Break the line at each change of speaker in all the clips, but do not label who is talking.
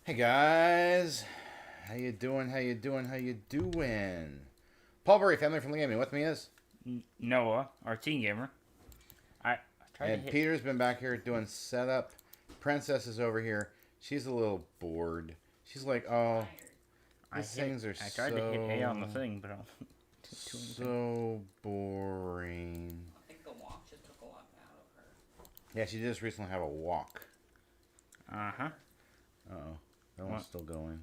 Hey guys, how you doing? How you doing? How you doing? Paul Burry, family from the gaming. With me is
Noah, our teen gamer. I tried
and
to hit.
Peter's been back here doing setup. Princess is over here. She's a little bored. She's like, oh, these things are
I tried to hit A on the thing, but
so boring.
I think the walk just took a lot out of her.
Yeah, she just recently had a walk.
Uh-huh.
Uh-oh. That one's still going.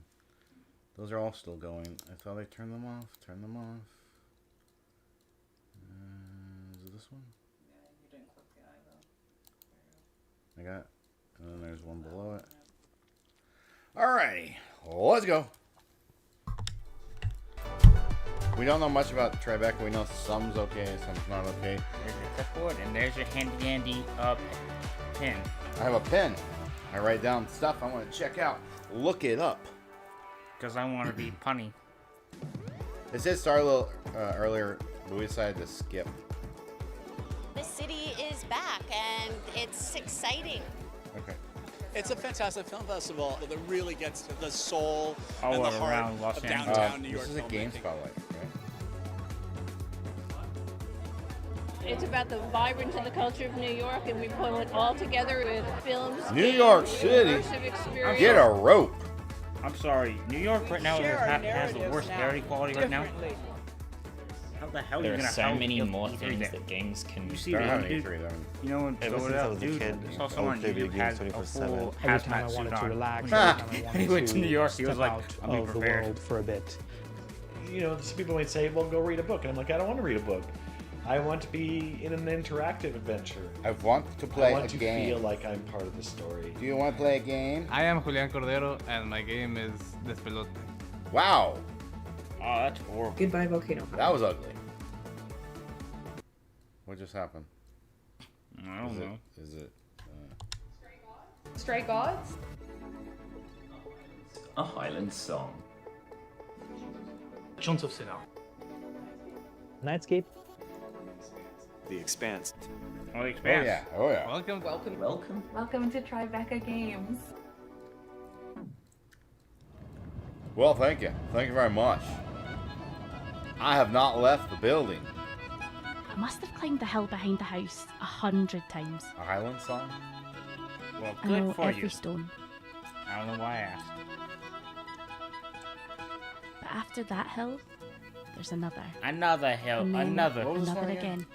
Those are all still going. I thought I turned them off. Turn them off. Is it this one?
Yeah, you didn't click the eye though.
I got, and then there's one below it. Alrighty, let's go. We don't know much about TriBeca. We know some's okay, some's not okay.
There's your clipboard, and there's your handy-dandy pen.
I have a pen. I write down stuff I want to check out. Look it up.
Because I want to be punny.
It said start a little earlier, but we decided to skip.
The city is back, and it's exciting.
Okay.
It's a fantastic film festival that really gets to the soul
All
and the heart
around Los
of
Angeles.
downtown New York.
This is a game
filmmaking.
spotlight, right?
It's about the vibrance and the culture of New York, and we pull it all together with films.
New
games,
York City.
immersive experience.
Get a rope.
I'm sorry, New York right now
share our
has the
narratives
worst
now
air quality right now.
differently.
How the hell are
There
you
are
gonna
so
how
many
you
more
E3
things
there?
that games can
You see
They're
that,
having
dude?
E3, they're-
You know when
Ever
throw
since
it
I
out,
was a
dude.
kid,
I saw
I
someone
would play
who
video games
had a
24/7.
full
Every time I
hazmat
wanted
suit
to
on.
relax,
Ah.
every time I wanted
He went to New York, he was
step
like,
out
I'll be
of the
prepared.
world for a bit.
You know, some people might say, well, go read a book. And I'm like, I don't want to read a book. I want to be in an interactive adventure.
I want to
I
play a
want to
game.
feel like I'm part of the story.
Do you want to play a game?
I am Julian Cordero, and my game is Despelote.
Wow,
Oh, that's horrible.
Goodbye, Volcano.
that was ugly. What just happened?
I don't know.
Is it?
Stray Gods?
A Highland song.
Chants of Sinner.
Nightscape.
The Expanse.
Oh, the
Oh
Expanse.
yeah, oh yeah.
Welcome.
Welcome.
Welcome to TriBeca Games.
Well, thank you very much. I have not left the building.
I must have climbed the hill behind the house 100 times.
A Highland song?
Well,
I
good
know
for
every
you.
stone.
I don't know why I asked.
But after that hill, there's another.
Another hill,
And then
another.
What was that
another
again?
again.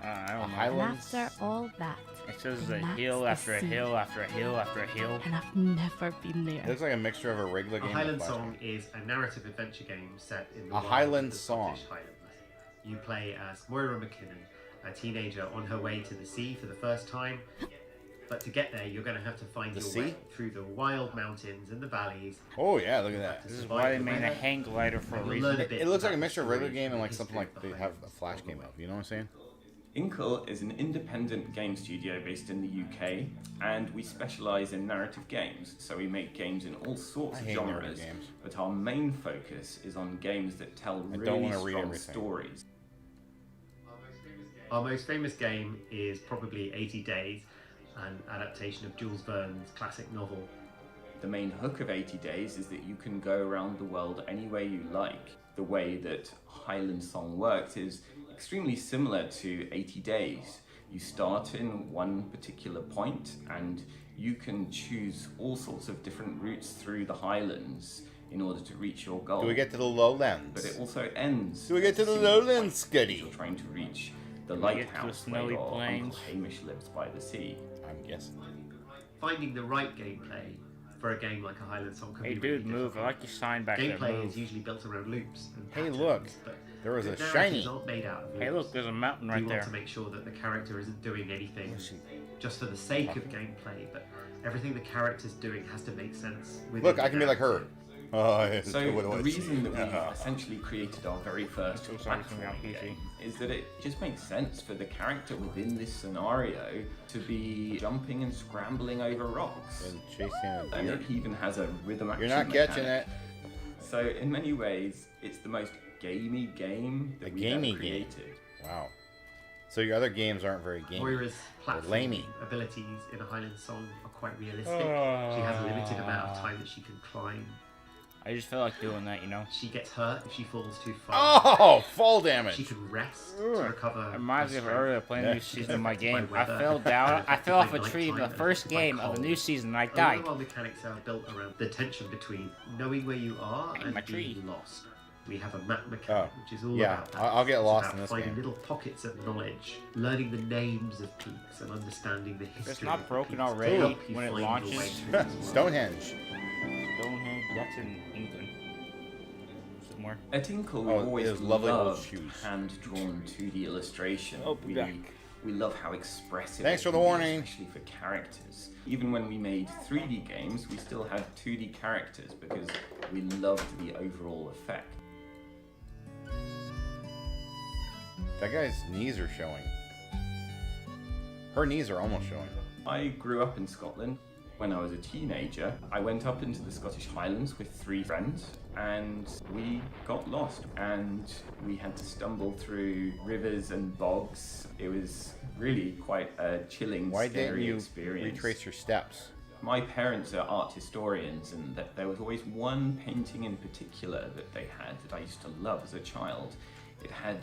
I
A
don't know.
And
Highland.
after all that,
It says
And
a
that's
hill
the
after a
sea.
hill after a hill after a hill.
and I've never been
It
there.
looks like a mixture of a regular
A
game.
Highland
and a
Song
flashback.
is a narrative adventure game set in the
A
wild
Highland
of the
Song.
Scottish Highlands. You play as Moira McKinnon, a teenager on her way to the sea for the first time. But to get there, you're going to have to find
The
your
sea?
way through the wild mountains and the valleys.
Oh yeah, look at that.
To
This is
survive
why they
the
made a
weather.
hang glider for a
You'll
reason.
learn a
It,
bit
it looks like a
about
mixture of
the
regular
story
game and like
history
something like they
behind
have a flash
the
game
world.
of. You know what I'm saying?
Inkle is an independent game studio based in the UK, and we specialise in narrative games. So we make games in all sorts
I
of
hate narrative
genres,
games.
but our main focus is on games that tell
I don't
really
wanna read
strong
everything.
stories.
Our most famous game is probably 80 Days, an adaptation of Jules Verne's classic novel.
The main hook of 80 Days is that you can go around the world any way you like. The way that Highland Song works is extremely similar to 80 Days. You start in one particular point and you can choose all sorts of different routes through the Highlands in order to reach your goal.
Do we get to the lowlands?
But it also ends.
Do we get to the
at a single
lowlands,
point.
Scuddy?
You're trying to reach the
Do we get to the
lighthouse
snowy
where your
plains?
Uncle Hamish lives by the sea.
I'm guessing.
Finding the right gameplay for a game like a Highland Song can
Hey,
be really
dude, move. I
difficult.
like your sign back there.
Gameplay
Move.
is usually built around loops and
Hey,
patterns,
look,
but
there was a
good narratives
shiny.
aren't made out of
Hey,
loops.
look, there's a mountain
We
right
want
there.
to make sure that the character isn't doing anything
Where's she?
just for the sake of gameplay, but everything the character's doing has to make sense. within
Look,
the
I can be like her.
narrative.
Oh, yeah.
So
What do
the
I
reason
see?
that we essentially created our very first
Still sorry for me on
platforming
PC.
game is that it just makes sense for the character within this scenario to be jumping and scrambling over rocks.
And chasing a
And
deer.
it even has a rhythm action
You're not catching
mechanic.
it.
So in many ways, it's the most gamey game that
A
we've
gamey
ever
game.
created.
Wow. So your other games aren't very gamey.
Moira's
They're
platform
lamey.
abilities in a Highland Song are quite realistic. She has a limited amount of time that she can climb.
I just feel like doing that, you know.
She gets hurt if she falls too far.
Oh, fall
She
damage.
can rest to recover.
It reminds me of earlier playing a new season of my game. I
weather.
fell down. I fell off a
By
tree in the
nighttime,
first
it's quite
game of the new
cold.
season and I
A lot
died.
of our mechanics are built around the tension between knowing where you are
Hey,
and
my
being
tree.
lost. We have a map mechanic, which is all
yeah,
about that.
I'll get
It's
lost
about
in this
finding
game.
little pockets of knowledge, learning the names of peaks, and understanding the history.
It's not
of
broken
peaks to
already
help you
when it
find your
launches.
way through this world.
Stonehenge.
Stonehenge, that's in England. Somewhere.
At Inkle, we
Oh,
always
those lovely old
loved
shoes.
hand-drawn 2D illustration.
Oh, back.
We love how expressive.
Thanks
it
for the
can be,
warning.
especially for characters. Even when we made 3D games, we still had 2D characters because we loved the overall effect.
That guy's knees are showing. Her knees are almost showing.
I grew up in Scotland. When I was a teenager, I went up into the Scottish Highlands with 3 friends and we got lost and we had to stumble through rivers and bogs. It was really quite a chilling,
Why didn't
scary
you
experience.
retrace your steps?
My parents are art historians, and that there was always one painting in particular that they had that I used to love as a child. It had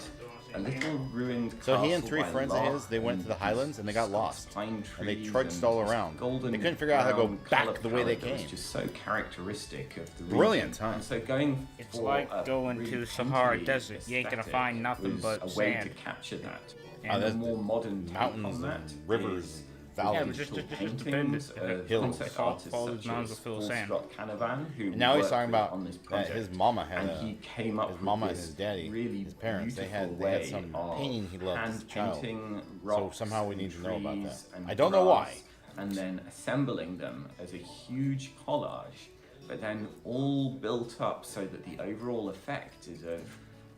a little ruined
So he and
castle
3
by
friends of
Loch,
his, they went to the
and
Highlands and they got
these
lost.
pine
And they
trees
trudged
and
all
this
around.
golden
They couldn't figure out how to go
brown
back
colour
the way they
palette that was
came.
just so characteristic of the region.
Brilliant, huh?
And so going
It's
for
like
a
going
really
to Sahara
country
Desert. You ain't gonna
aesthetic
find nothing
was
but
a way
sand.
to capture that.
And
And a
there's
more modern take
mountains
on that
and rivers,
is
valleys.
Yeah, but just
paintings
depend-
of
hills.
concept
All
artists
those
such
mountains
as
are full of
Paul
sand.
Scott Canavan, who
And now he's
worked
talking
with
about
on this
that
project,
his mama had
and
a,
he came up
his
with
mama and
this
his daddy,
really
his parents, they had
beautiful way
some
of
painting he loved as a child.
hand-painting
So
rocks
somehow we
and
need to know about that.
trees and
I don't know why.
grass, and then assembling them as a huge collage, but then all built up so that the overall effect is of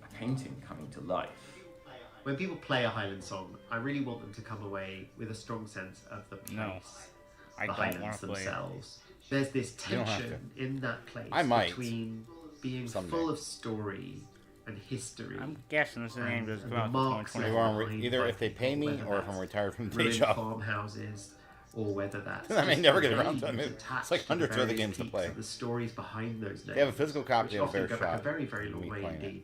a painting coming to life.
When people play a Highland Song, I really want them to come away with a strong sense of the place,
No, I
the
don't
Highlands
want to play it.
themselves. There's this
You don't have
tension in that place
I might.
between being
Someday.
full of story and history.
I'm guessing this game doesn't
and
come out
the
until
marks
Either,
2024.
left
either if they
by
pay me
people,
or if
whether
I'm retired from the day
ruined
job.
farmhouses, or whether that's
I may
just
never
the
get around to
names
it. It's
attached
like
to the
hundreds of other
various
games to
peaks
play.
and the stories behind those names.
They have a physical copy,
which
they have a
often
better
go back
shot
a very, very
of
long
me
way
playing it.
indeed.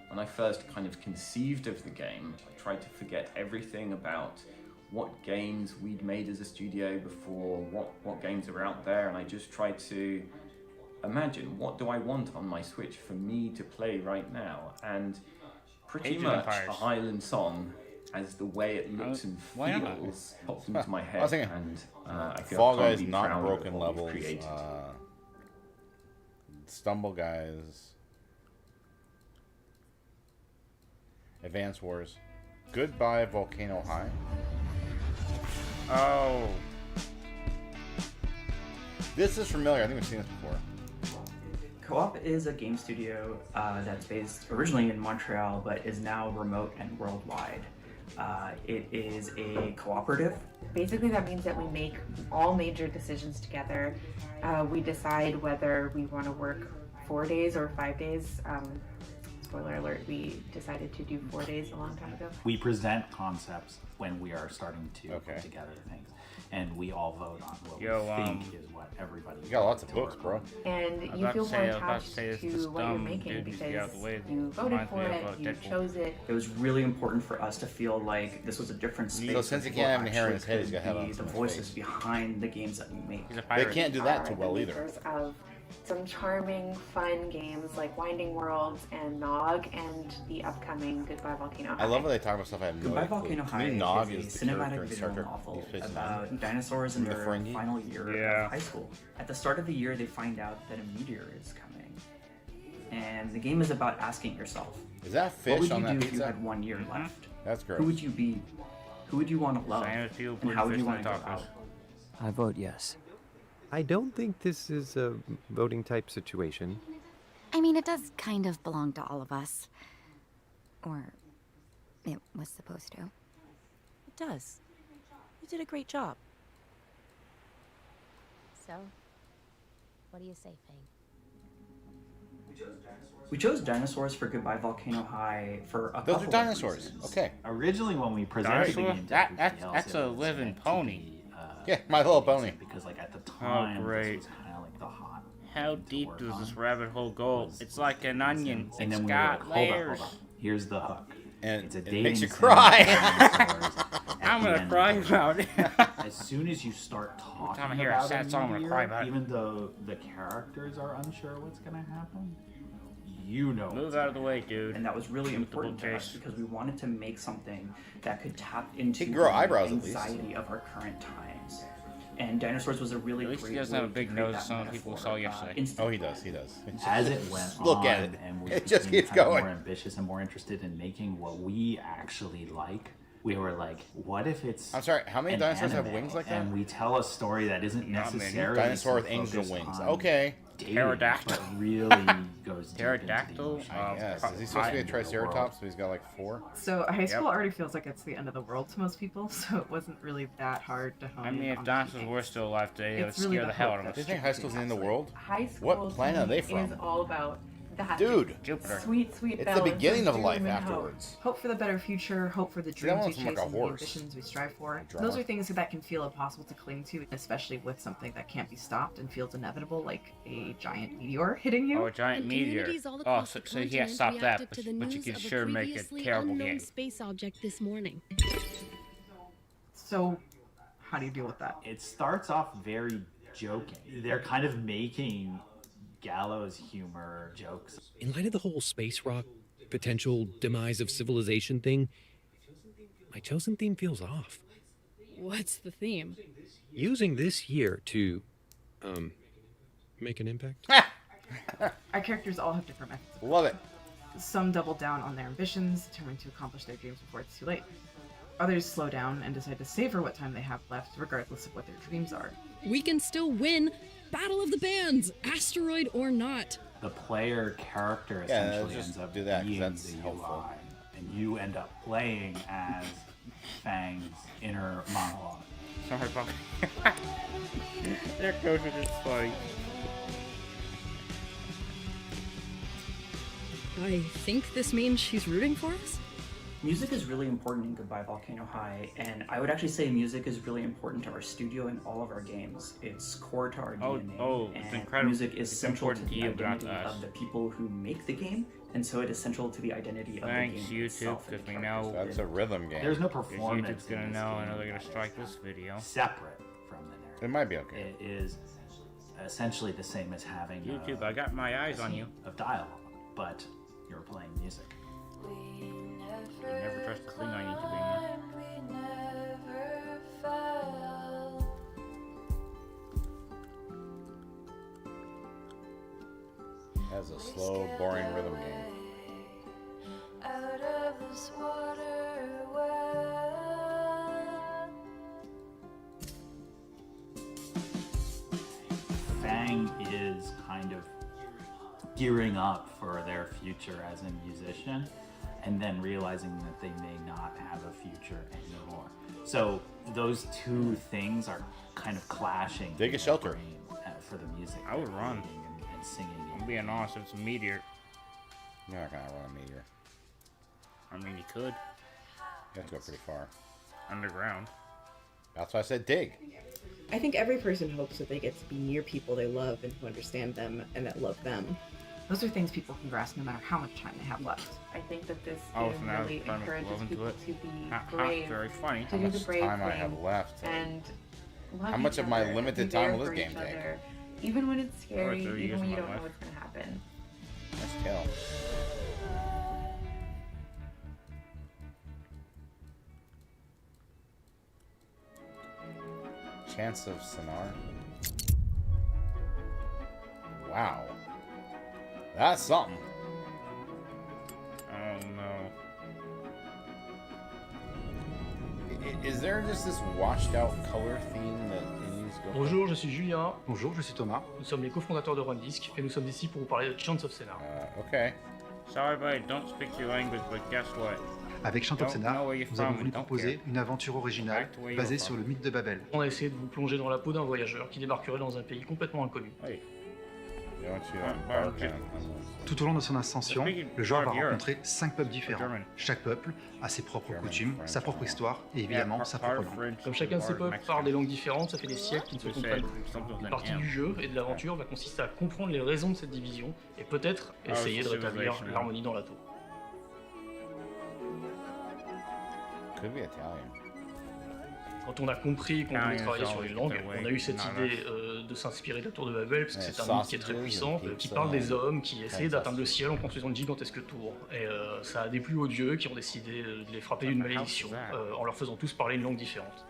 When I first kind of conceived of the game, I tried to forget everything about what games we'd made as a studio before, what games are out there, and I just tried to imagine what do I want on my Switch for me to play right now, and pretty
Age of
much
Empires.
a Highland Song as the way it looks and
why not?
feels popped into my
I
head,
was thinking,
and I feel
Fall
I can't
Guys,
be
not
prouder of
broken
what we've
levels.
created.
Stumble Guys. Advance Wars. Goodbye Volcano High.
Oh,
This is familiar. I think we've seen this before.
Co-op is a game studio that's based originally in Montreal but is now remote and worldwide. It is a cooperative.
Basically, that means that we make all major decisions together. We decide whether we want to work 4 days or 5 days. Spoiler alert, we decided to do 4 days a long time ago.
We present concepts when we are starting to
Okay.
put together things, and we all vote on what
Yo,
we think is what everybody.
You got lots of books, bro.
And
I was
you
about
feel
to
more
say- I was about to
attached
say it's
to
just
what you're
dumb
making
dude to get out
because
the way.
you voted
Reminds
for
me of,
it, you
Deadpool.
chose it.
It was really important for us to feel like this was a different space.
So since he
where
can't have any
people
hair in his head, he's
actually
got to have
could
it
be
on
the
his
voices
face.
behind the games that we make.
He's a
They
pirate.
can't do that
Are
too
the
well either.
makers of some charming, fun games like Winding Worlds and Nog, and the upcoming Goodbye Volcano High.
I love when they talk about stuff I have no
Goodbye
clue.
Volcano
To me,
High
Nog
is
is
a
the
cinematic
character in Star
visual
Trek
novel
Deep Space Nine.
about dinosaurs in
The
their
Ferengi?
final year
Yeah.
of high school. At the start of the year, they find out that a meteor is coming, and the game is about asking yourself,
Is that
what
fish
would
on
you
that
do if you
pizza?
had 1 year left?
That's gross.
Who would you be? Who would you want to love?
Same as people
And
putting
how would
fish
you
in
want
the
to go
tacos.
out?
I vote yes. I don't think this is a voting type situation.
I mean, it does kind of belong to all of us. Or it was supposed to.
It does. You did a great job.
So, what do you say, Fang?
We chose dinosaurs for Goodbye Volcano High for a couple
Those are dinosaurs.
of reasons.
Okay.
Originally, when we presented the
Dinosaur?
game to
That's
everybody else,
a
it was
living
meant to
pony.
be,
Yeah, My Little Pony.
Because like at the time,
great.
this was kind of like the hot.
How deep does this rabbit hole go? It's like an onion.
And
It's
then we were like,
got
hold
layers.
up. Here's the hook.
And
it's a
it
dating
makes you
sim
cry.
with dinosaurs at
I'm
the
gonna
end
cry
of the
about it.
As soon as you start talking
time I hear a
about
sad
it,
song, I'm gonna cry about it.
even though the characters are unsure what's gonna happen, you know.
Move out of the way, dude.
And that was really important to us
case.
because we wanted to make something that could tap into
He can grow
the
eyebrows at least.
anxiety of our current times. And Dinosaurs was a really
At least
great
he doesn't
way
have a big
to create
nose
that
as some people
metaphor,
saw yesterday.
instantly.
Oh, he does. He does.
As it went
Look
on,
at it.
and we
It just
became
keeps
kind of
going.
more ambitious and more interested in making what we actually like. We were like, what if it's?
I'm sorry, how many
an
dinosaurs have
anime,
wings like that?
And we tell a story that isn't
Not many.
necessarily
Dinosaur with
so
angel
focused
wings.
on
Okay.
dating,
Pterodactyl.
but really goes deep
Pterodactyl?
into the emotion.
Yes. Is he supposed to be a Triceratops? So he's got like 4.
So high school
Yep.
already feels like it's the end of the world to most people, so it wasn't really that hard to hone
I mean,
in
if
on
dinosaurs
key
were
things.
still alive today, it would
It's really
scare
the
the hell
hope
out of
that
us.
Do you think high school's the end of the world?
High school
What planet are they
to
from?
me is all about that.
Dude.
Jupiter.
Sweet, sweet
It's
bells
the beginning of
doom
life
and hope.
afterwards.
Hope for the better future, hope for the
See, that
dreams we
one's
chase
like a
and the
horse.
ambitions we strive for.
Drama.
Those are things that can feel impossible to cling to, especially with something that can't be stopped and feels inevitable, like a giant meteor hitting you.
Oh, a giant
And
meteor.
communities all
Oh,
across
so,
the
so he has to
continent
stop that,
reacted
but,
to the
but you
news
can
of
sure make a
previously
terrible
unknown
game.
space object this morning.
So, how do you deal with that?
It starts off very joking. They're kind of making gallows humor jokes.
In light of the whole space rock potential demise of civilization thing, my chosen theme feels off.
What's the theme?
Using this year to, make an impact.
Our characters all have different methods.
Love it.
Some double down on their ambitions, determined to accomplish their dreams before it's too late. Others slow down and decide to savor what time they have left, regardless of what their dreams are.
We can still win Battle of the Bands, asteroid or not.
The player character
Yeah,
essentially
just
ends up
do that, 'cause
being
that's
the
helpful.
UI, and you end up playing as Fang's inner monologue.
Sorry, Bob. That goes with it's funny.
I think this means she's rooting for us?
Music is really important in Goodbye Volcano High, and I would actually say music is really important to our studio and all of our games. It's core to our DNA,
it's
and
incredible.
music is
It's
central to
important to
the
you, but not to
identity
us.
of the people who make the game, and so it is central to the identity of
Thanks,
the game
YouTube,
itself. and
because
the
we
characters
know
That's a rhythm game.
There's no
because
performance.
YouTube's gonna
in this
know,
game.
I know they're gonna strike this video.
Separate from the narrative.
It might be okay.
It is essentially the same as having
YouTube, I got my eyes on you.
of dialogue, but you're playing music.
You never trust the thing on YouTube anymore.
That's a slow, boring rhythm game.
Out of this water well.
Fang is kind of gearing up for their future as a musician, and then realizing that they may not have a future anymore. So those two things are kind of clashing.
Dig a
in
shelter.
their brain, for the music.
I would
they're
run.
creating and singing.
I'm being honest, it's a meteor.
You're not gonna run a meteor.
I mean, you could.
You have to go pretty far.
Underground.
That's why I said dig.
I think every person hopes that they get to be near people they love and who understand them and that love them.
Those are things people can grasp no matter how much time they have left.
I think that this
Oh,
game
so now
really
it's trying to
encourages
love into
people
it.
to be
Ha, ha,
brave,
very funny.
to
How
do the
much
brave
time I
thing,
have left?
and love
How much
each
of my
other and
limited
be
time
there
will this
for
game
each
take?
other, even when it's scary,
30
even
years
when you
of my
don't know
life.
what's going to happen.
Let's kill. Chance of Sonar. Wow. That's something.
Oh no.
Is there just this washed out color theme that Indies go for?
Bonjour, je suis Julien. Bonjour, je suis Thomas. Nous sommes les cofondateurs de Rundisk et nous sommes ici pour vous parler de Chants of Senna.
Okay.
Sorry, but I don't speak your language, but guess what?
Avec Chants of
Don't
Senna,
know where you're
nous avons
from
voulu
and don't
proposer
care.
une aventure originale
Back to where
basée
you're
sur
from.
le mythe de Babel. On a essayé de vous plonger dans la peau d'un voyageur qui débarquerait dans un pays complètement inconnu.
Tout au long de son ascension, le joueur va rencontrer 5 peuples différents. Chaque peuple a ses propres coutumes, sa propre histoire et évidemment sa propre langue.
Comme chacun de ces peuples parle des langues différentes, ça fait des siècles qu'ils ne se comprennent plus. Une partie du jeu et de l'aventure va consister à comprendre les raisons de cette division et peut-être essayer de rétablir l'harmonie dans la tour.
Could be Italian.
Quand on a compris qu'on voulait travailler sur une langue, on a eu cette idée de s'inspirer de la tour de Babel, parce que c'est un mythe qui est très puissant, qui parle des hommes qui essayaient d'atteindre le ciel en construisant une gigantesque tour. Et ça a déplu aux dieux qui ont décidé de les frapper d'une malédiction, en leur faisant tous parler une langue différente.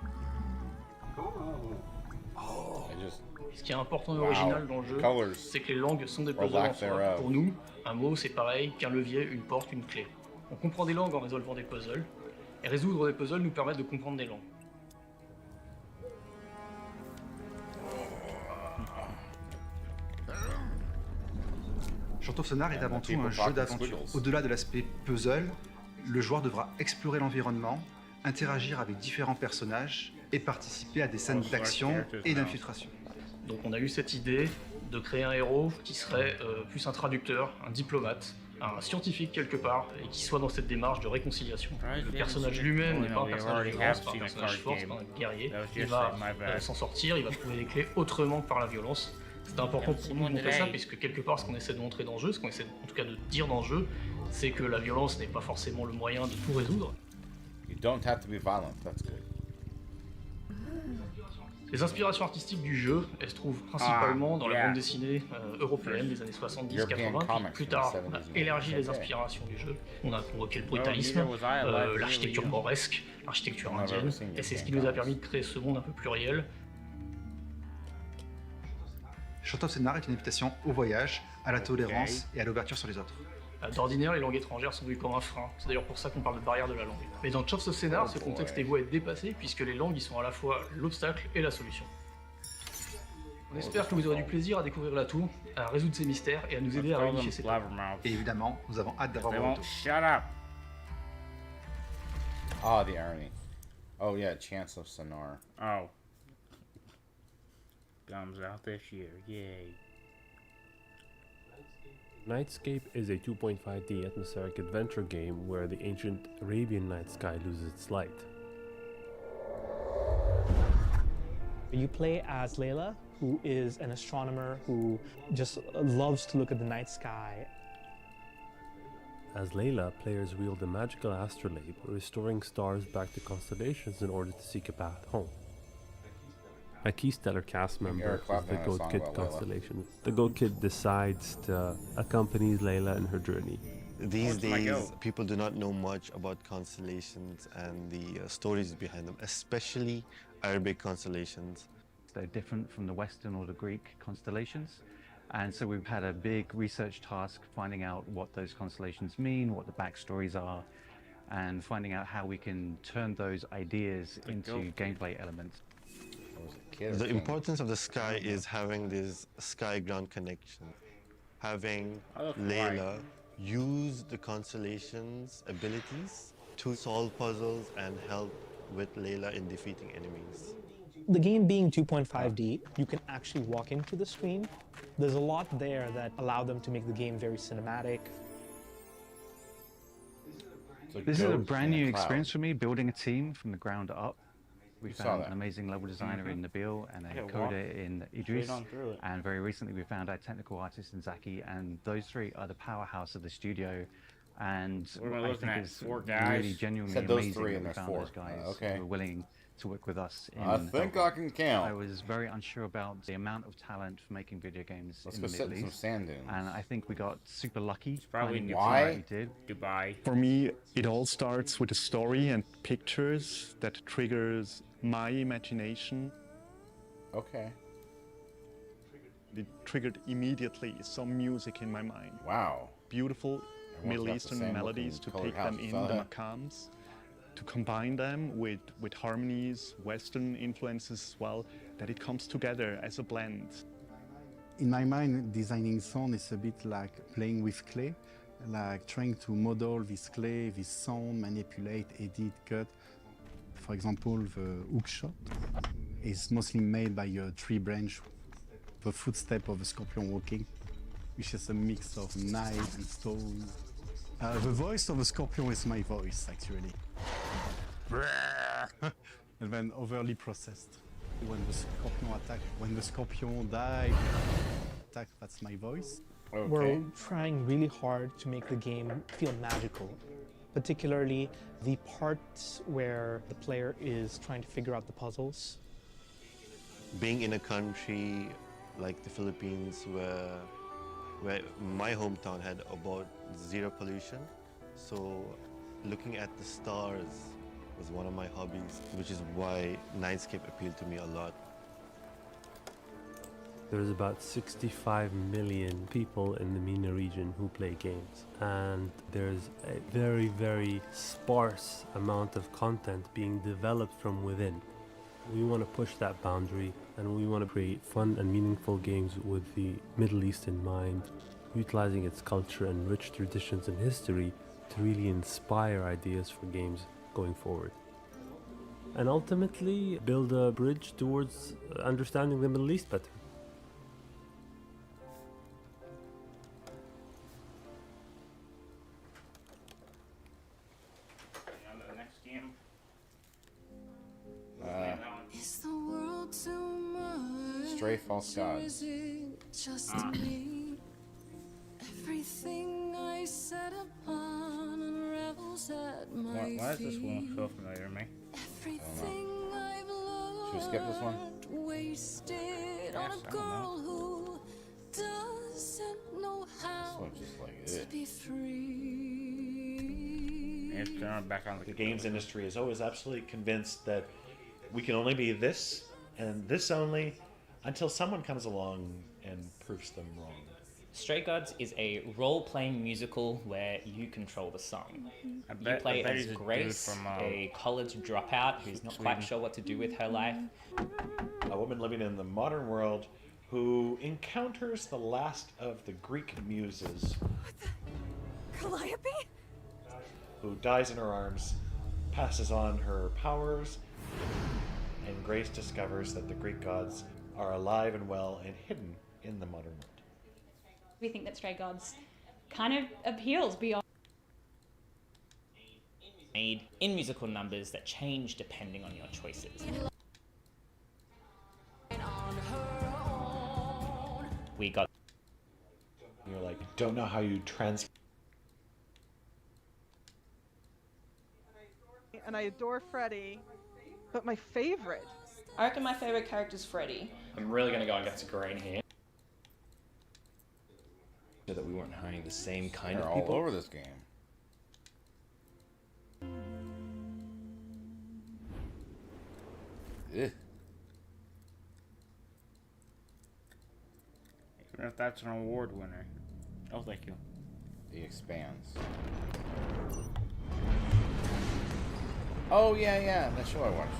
Ce qui est important et original dans le jeu, c'est que les langues sont des puzzles en soi. Pour nous, un mot c'est pareil qu'un levier, une porte, une clé. On comprend des langues en résolvant des puzzles, et résoudre des puzzles nous permet de comprendre des langues.
Chant of Sonar est avant tout un jeu d'aventure. Au-delà de l'aspect puzzle, le joueur devra explorer l'environnement, interagir avec différents personnages et participer à des scènes d'action et d'infiltration.
Donc on a eu cette idée de créer un héros qui serait plus un traducteur, un diplomate, un scientifique quelque part, et qui soit dans cette démarche de réconciliation. Le personnage lui-même n'est pas un personnage de violence, pas un personnage fort, pas un guerrier. Il va s'en sortir, il va trouver les clés autrement que par la violence. C'est important pour nous de montrer ça, puisque quelque part ce qu'on essaie de montrer dans le jeu, ce qu'on essaie en tout cas de dire dans le jeu, c'est que la violence n'est pas forcément le moyen de tout résoudre.
You don't have to be violent, that's good.
Les inspirations artistiques du jeu, elles se trouvent principalement dans la bande dessinée européenne des années 70-80, puis plus tard on a élargi les inspirations du jeu, on a convoqué le brutalisme, l'architecture mauresque, l'architecture indienne, et c'est ce qui nous a permis de créer ce monde un peu pluriel.
Chant of Sonar est une invitation au voyage, à la tolérance et à l'ouverture sur les autres.
D'ordinaire, les langues étrangères sont vues comme un frein. C'est d'ailleurs pour ça qu'on parle de barrière de la langue. Mais dans Chant of Sonar, ce contexte est voué à être dépassé, puisque les langues y sont à la fois l'obstacle et la solution. On espère que vous aurez du plaisir à découvrir la tour, à résoudre ses mystères et à nous aider à réunifier ses peuples.
Et évidemment, nous avons hâte d'avoir vos retours.
Shut up! Oh, the irony. Oh yeah, Chance of Sonar.
Oh. Comes out this year, yay.
Nightscape is a 2.5D atmospheric adventure game where the ancient Arabian night sky loses its light.
You play as Layla, who is an astronomer who just loves to look at the night sky.
As Layla, players wield a magical astrolabe, restoring stars back to constellations in order to seek a path home. A key stellar cast member is the Goat Kid constellation. The Goat Kid decides to accompany Layla in her journey.
These days, people do not know much about constellations and the stories behind them, especially Arabic constellations.
They're different from the Western or the Greek constellations. And so we've had a big research task finding out what those constellations mean, what the backstories are, and finding out how we can turn those ideas into gameplay elements.
The importance of the sky is having this sky-ground connection. Having Layla use the constellation's abilities to solve puzzles and help with Layla in defeating enemies.
The game being 2.5D, you can actually walk into the screen. There's a lot there that allow them to make the game very cinematic.
This is a brand new experience for me, building a team from the ground up. We found an amazing level designer in Nabil and a coder in Idris, and very recently we found our technical artist in Zaki, and those three are the powerhouse of the studio. And I think it's really genuinely amazing that we found those guys who were willing to work with us.
I think I can count.
I was very unsure about the amount of talent for making video games in the Middle East,
sand dunes.
and I think we got super lucky.
Probably
why we did.
Dubai.
For me, it all starts with a story and pictures that triggers my imagination.
Okay.
It triggered immediately some music in my mind.
Wow.
Beautiful Middle Eastern melodies to take them in the maqams, to combine them with harmonies, Western influences as well, that it comes together as a blend.
In my mind, designing sound is a bit like playing with clay, like trying to model this clay, this sound, manipulate, edit, cut. For example, the hook shot is mostly made by a tree branch, the footstep of a scorpion walking. which is a mix of knife and stone. The voice of the scorpion is my voice, actually. And then overly processed. When the scorpion attack, when the scorpion dies, attack, that's my voice.
Okay.
We're trying really hard to make the game feel magical, particularly the parts where the player is trying to figure out the puzzles.
Being in a country like the Philippines where my hometown had about zero pollution, so looking at the stars was one of my hobbies, which is why Nightscape appealed to me a lot.
There's about 65 million people in the MENA region who play games, and there's a very, very sparse amount of content being developed from within. We want to push that boundary, and we want to create fun and meaningful games with the Middle East in mind, utilizing its culture and rich traditions and history to really inspire ideas for games going forward. And ultimately, build a bridge towards understanding the Middle East better.
Is the world too much?
Stray False Gods.
Or is it just me? Everything I set upon unravels at my feet.
Why does this one feel familiar to me?
Everything I've loved.
Should we skip this one?
Wasted on a girl who doesn't know how
This one's just like
to be free.
It's back on
the games industry is always absolutely convinced that we can only be this and this only until someone comes along and proves them wrong.
Stray Gods is a role-playing musical where you control the song. You play as Grace, a college dropout who's not quite sure what to do with her life.
A woman living in the modern world who encounters the last of the Greek muses.
Calliope?
Who dies in her arms, passes on her powers, and Grace discovers that the Greek gods are alive and well and hidden in the modern world.
We think that Stray Gods kind of appeals beyond.
Made in musical numbers that change depending on your choices. We got.
You're like, don't know how you
And I adore Freddy, but my favorite.
I reckon my favorite character is Freddy.
I'm really gonna go against the grain here.
That we weren't hiring the same kind
They're
of people.
all over this game. Ugh.
Even if that's an award winner. Oh, thank you.
The Expanse. Oh yeah, that show I watched.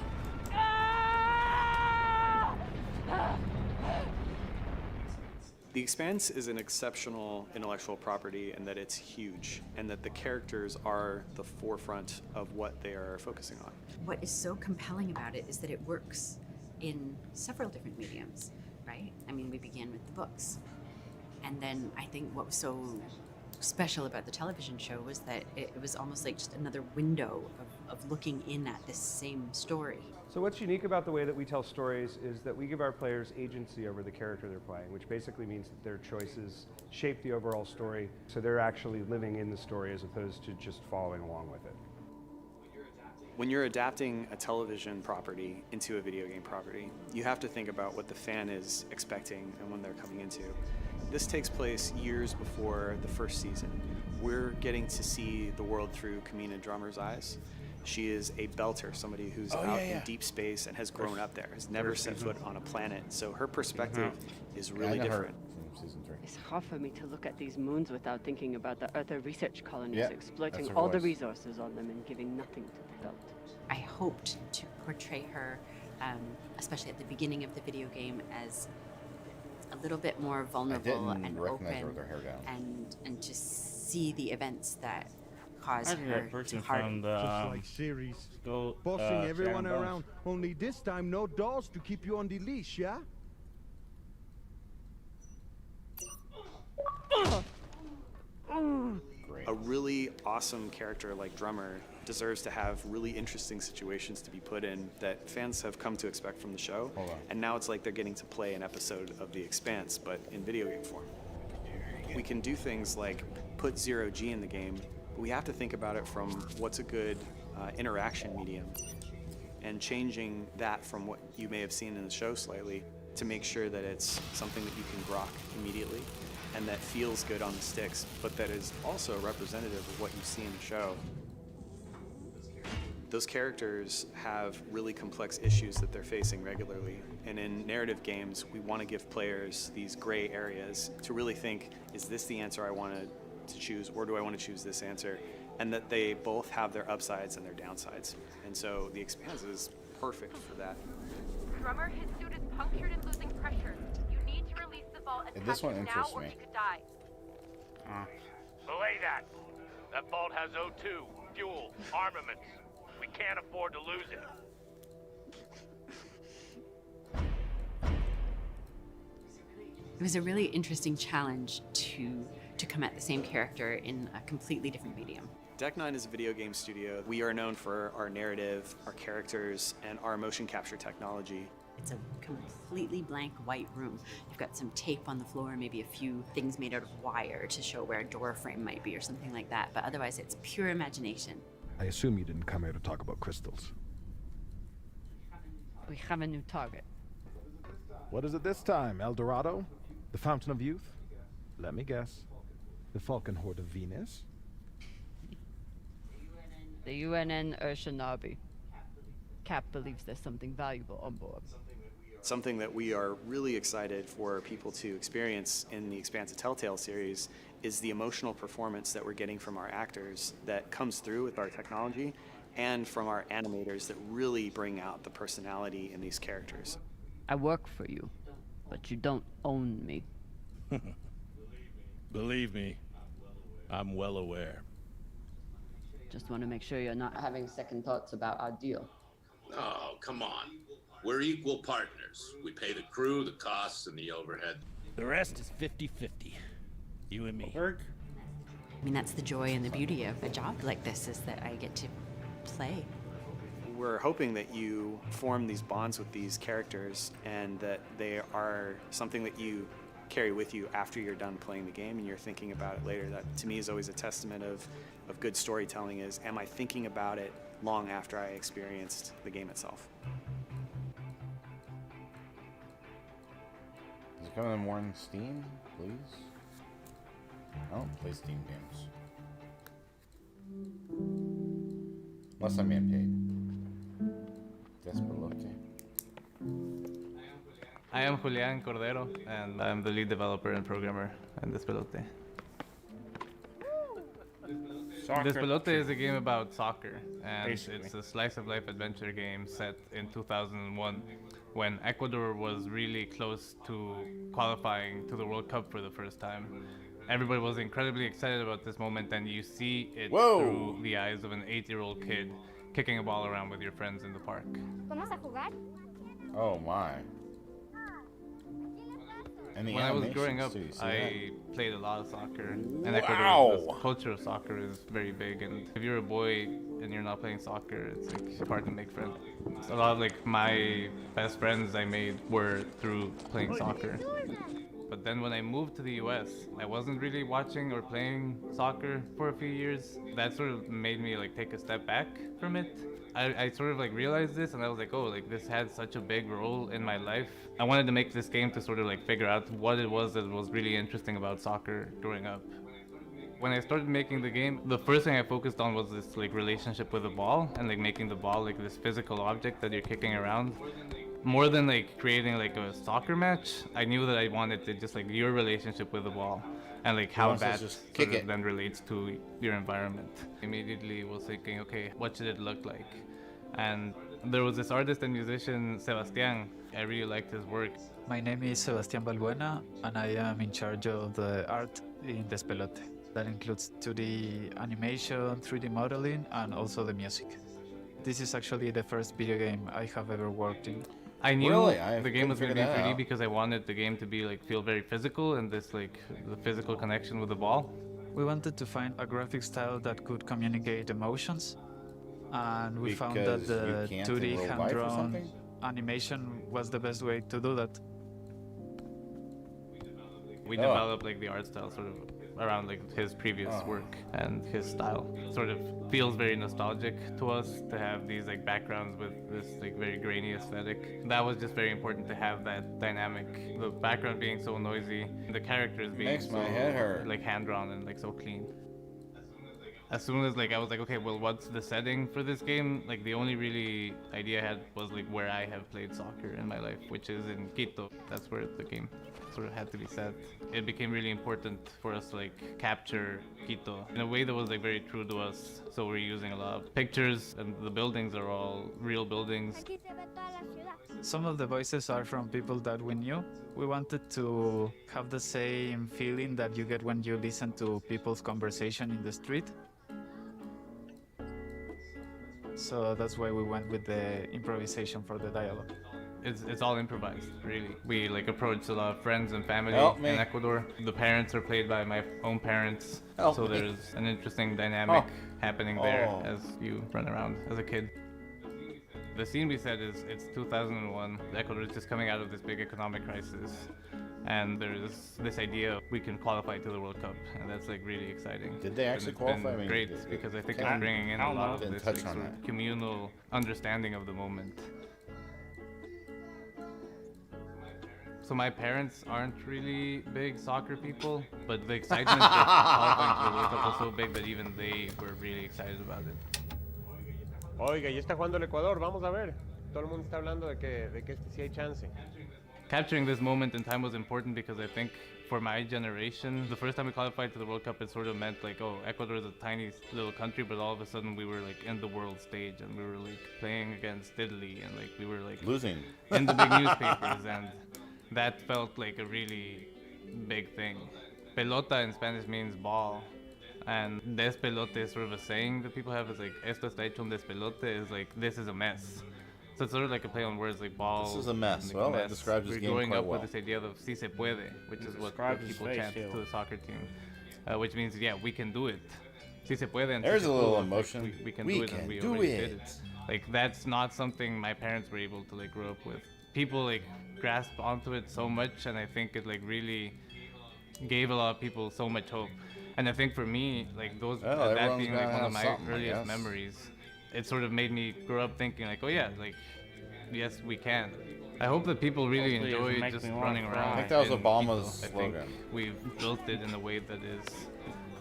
The Expanse is an exceptional intellectual property in that it's huge and that the characters are the forefront of what they are focusing on.
What is so compelling about it is that it works in several different mediums, right? I mean, we began with the books. And then I think what was so special about the television show was that it was almost like just another window of looking in at this same story.
So what's unique about the way that we tell stories is that we give our players agency over the character they're playing, which basically means that their choices shape the overall story, so they're actually living in the story as opposed to just following along with it.
When you're adapting a television property into a video game property, you have to think about what the fan is expecting and when they're coming into. This takes place years before the first season. We're getting to see the world through Kamina Drummer's eyes. She is a belter, somebody who's out in deep space and has grown up there, has never set foot on a planet. So her perspective is really different.
It's hard for me to look at these moons without thinking about the other research colonies
Yeah,
exploiting
that's her
all the
voice.
resources on them and giving nothing to the belt.
I hoped to portray her, especially at the beginning of the video game, as a little bit more vulnerable
didn't
and
recognize her
open,
with her hair down.
and just see the events that cause
I think
her
that person
to harden.
from the
Just like series.
go,
Bossing everyone
Sharon Bones.
around. Only this time, no dolls to keep you on the leash, yeah?
really awesome character like Drummer deserves to have really interesting situations to be put in that fans have come to expect from the show. And now it's like they're getting to play an episode of The Expanse, but in video game form. We can do things like put zero-G in the game, but we have to think about it from what's a good interaction medium, and changing that from what you may have seen in the show slightly to make sure that it's something that you can grok immediately and that feels good on the sticks, but that is also representative of what you see in the show. Those characters have really complex issues that they're facing regularly. And in narrative games, we want to give players these gray areas to really think, is this the answer I wanted to choose, or do I want to choose this answer? And that they both have their upsides and their downsides. And so The Expanse is perfect for that.
Drummer, his suit is punctured and losing pressure. You need to release the vault
And this one
now
interests
or
me.
he could die.
Belay that. That vault has O2, fuel, armaments. We can't afford to lose it.
It was a really interesting challenge to come at the same character in a completely different medium.
Deck 9 is a video game studio. We are known for our narrative, our characters, and our motion capture technology.
It's a completely blank white room. You've got some tape on the floor, maybe a few things made out of wire to show where a door frame might be or something like that, but otherwise it's pure imagination.
I assume you didn't come here to talk about crystals.
We have a new target.
What is it this time, El Dorado? The Fountain of Youth? Let me guess. The Falcon Horde of Venus?
The UNN Urshanabi. Cap believes there's something valuable on board.
Something that we are really excited for people to experience in the Expanse of Telltale series is the emotional performance that we're getting from our actors that comes through with our technology, and from our animators that really bring out the personality in these characters.
I work for you, but you don't own me.
Believe me, I'm well aware.
Just want to make sure you're not having second thoughts about our deal.
Oh, come on. We're equal partners. We pay the crew, the costs, and the overhead.
The rest is 50-50. You and me.
I mean, that's the joy and the beauty of a job like this, is that I get to play.
We're hoping that you form these bonds with these characters and that they are something that you carry with you after you're done playing the game and you're thinking about it later. That, to me, is always a testament of good storytelling, is, am I thinking about it long after I experienced the game itself?
Is it coming more on Steam, please? I don't play Steam games. Unless I'm being paid. Despelote.
I am Julian Cordero, and I'm the lead developer and programmer in Despelote. Despelote is a game about soccer, and it's a slice-of-life adventure game set in 2001, when Ecuador was really close to qualifying to the World Cup for the first time. Everybody was incredibly excited about this moment, and you see it through the eyes of an 8-year-old kid kicking a ball around with your friends in the park.
Oh my. And
When I was growing up, I played a lot of soccer, and
Wow.
the culture of soccer is very big. And if you're a boy and you're not playing soccer, it's like hard to make friends. A lot of like my best friends I made were through playing soccer. But then when I moved to the US, I wasn't really watching or playing soccer for a few years. That sort of made me like take a step back from it. I sort of like realized this, and I was like, oh, like this had such a big role in my life. I wanted to make this game to sort of like figure out what it was that was really interesting about soccer growing up. When I started making the game, the first thing I focused on was this like relationship with the ball, and like making the ball like this physical object that you're kicking around. More than like creating like a soccer match, I knew that I wanted to just like your relationship with the ball, and like how that sort of then relates to your environment. Immediately was thinking, okay, what should it look like? And there was this artist and musician, Sebastian. I really liked his work.
My name is Sebastián Balbuena, and I am in charge of the art in Despelote. That includes 2D animation, 3D modeling, and also the music. This is actually the first video game I have ever worked in.
I knew the game was going to be 3D because I wanted the game to be like feel very physical, and this like the physical connection with the ball.
We wanted to find a graphic style that could communicate emotions, and we found that
Because
the
you can't
2D
in real life or
hand-drawn
something?
animation was the best way to do that.
We developed like the art style sort of around like his previous work and his style. Sort of feels very nostalgic to us to have these like backgrounds with this like very grainy aesthetic. That was just very important to have that dynamic. The background being so noisy, the characters being
Makes
so
my head hurt.
like hand drawn and like so clean. As soon as like I was like, okay, well, what's the setting for this game? Like the only really idea I had was like where I have played soccer in my life, which is in Quito. That's where the game sort of had to be set. It became really important for us to like capture Quito in a way that was like very true to us. So we're using a lot of pictures, and the buildings are all real buildings.
Some of the voices are from people that we knew. We wanted to have the same feeling that you get when you listen to people's conversation in the street. So that's why we went with the improvisation for the dialogue.
It's all improvised, really. We like approached a lot of friends and family in Ecuador. The parents are played by my own parents, so there's an interesting dynamic happening there as you run around as a kid. The scene we set is it's 2001. Ecuador is just coming out of this big economic crisis, and there's this idea we can qualify to the World Cup, and that's like really exciting.
Did they actually qualify? I mean,
great, because I think it's bringing in a lot of this like, sort of communal understanding of the moment. So my parents aren't really big soccer people, but the excitement of qualifying for the World Cup was so big that even they were really excited about it.
Oiga, ya está jugando el Ecuador, vamos a ver. Todo el mundo está hablando de que sí hay chance.
Capturing this moment in time was important because I think for my generation, the first time we qualified to the World Cup, it sort of meant like, oh, Ecuador is a tiny little country, but all of a sudden we were like in the world stage and we were like playing against Italy and like we were like
losing
in the big newspapers, and that felt like a really big thing. Pelota in Spanish means ball, and despelote is sort of a saying that people have. It's like, esto está hecho un despelote, is like, this is a mess. So it's sort of like a play on words, like ball.
This is a mess.
Like
well, that describes his game
growing
quite
up
well.
with this idea of si se puede, which is what people chant to the soccer team, which means, yeah, we can do it. Si se puede. And
There's
si
a
se
little
puede,
emotion.
Like, we can do it, and we already did it. Like, that's not something my parents were able to like grow up with. People like grasp onto it so much, and I think it like really gave a lot of people so much hope. And I think for me, like that being like one of my earliest memories, it sort of made me grow up thinking like, oh yeah, like yes, we can. I hope that people really enjoy just running around.
I think that was Obama's
Quito.
slogan.
I think we've built it in a way that is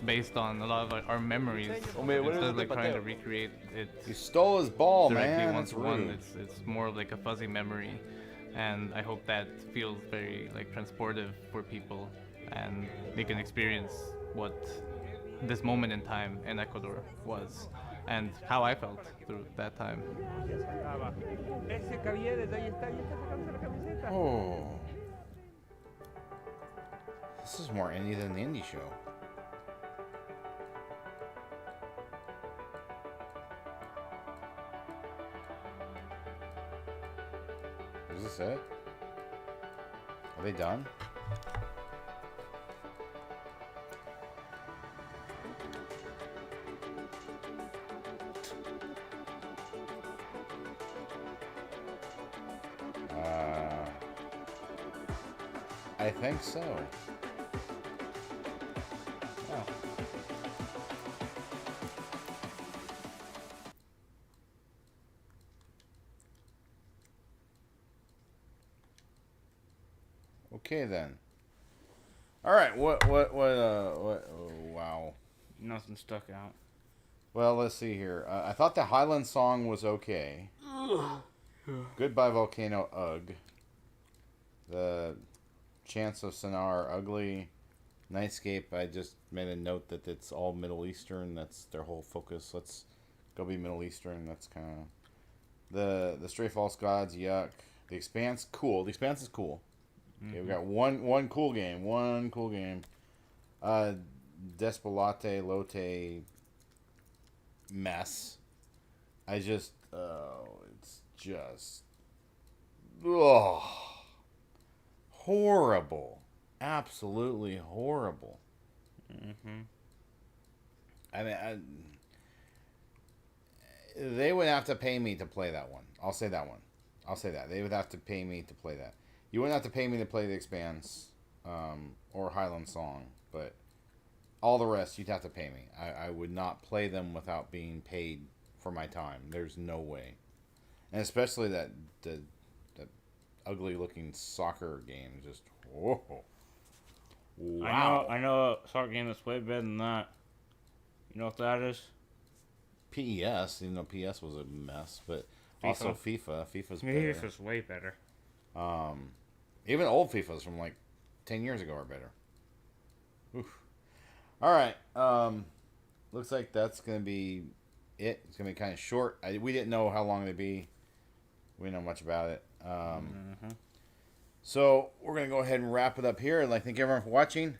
based on a lot of our memories instead of like trying to recreate it.
You stole his ball,
directly
man.
once
That's
won.
rude.
It's more of like a fuzzy memory, and I hope that feels very like transportive for people, and they can experience what this moment in time in Ecuador was, and how I felt through that time.
Oh. This is more indie than the indie show. Is this it? Are they done? I think so. Oh. Okay then. All right. What? Oh, wow.
Nothing stuck out.
Well, let's see here. I thought the Highland song was okay. Goodbye Volcano, ugh. The Chants of Sonar, ugly. Nightscape, I just made a note that it's all Middle Eastern. That's their whole focus. Let's go be Middle Eastern. That's kind of the Stray False Gods. Yuck. The Expanse, cool. The Expanse is cool. Okay, we got one cool game. One cool game. Despelote Lote mess. It's just horrible. Absolutely horrible. I mean, they would have to pay me to play that one. I'll say that one. I'll say that. They would have to pay me to play that. You wouldn't have to pay me to play The Expanse or Highland Song, but all the rest, you'd have to pay me. I would not play them without being paid for my time. There's no way. And especially that ugly-looking soccer game. Just, whoa. Wow.
I know a soccer game that's way better than that. You know what that is?
PES, even though PS was a mess, but also FIFA. FIFA's better.
FIFA's way better.
Even old FIFAs from like 10 years ago are better. Oof. All right. Looks like that's going to be it. It's going to be kind of short. We didn't know how long it'd be. We didn't know much about it. So we're going to go ahead and wrap it up here. And I thank everyone for watching.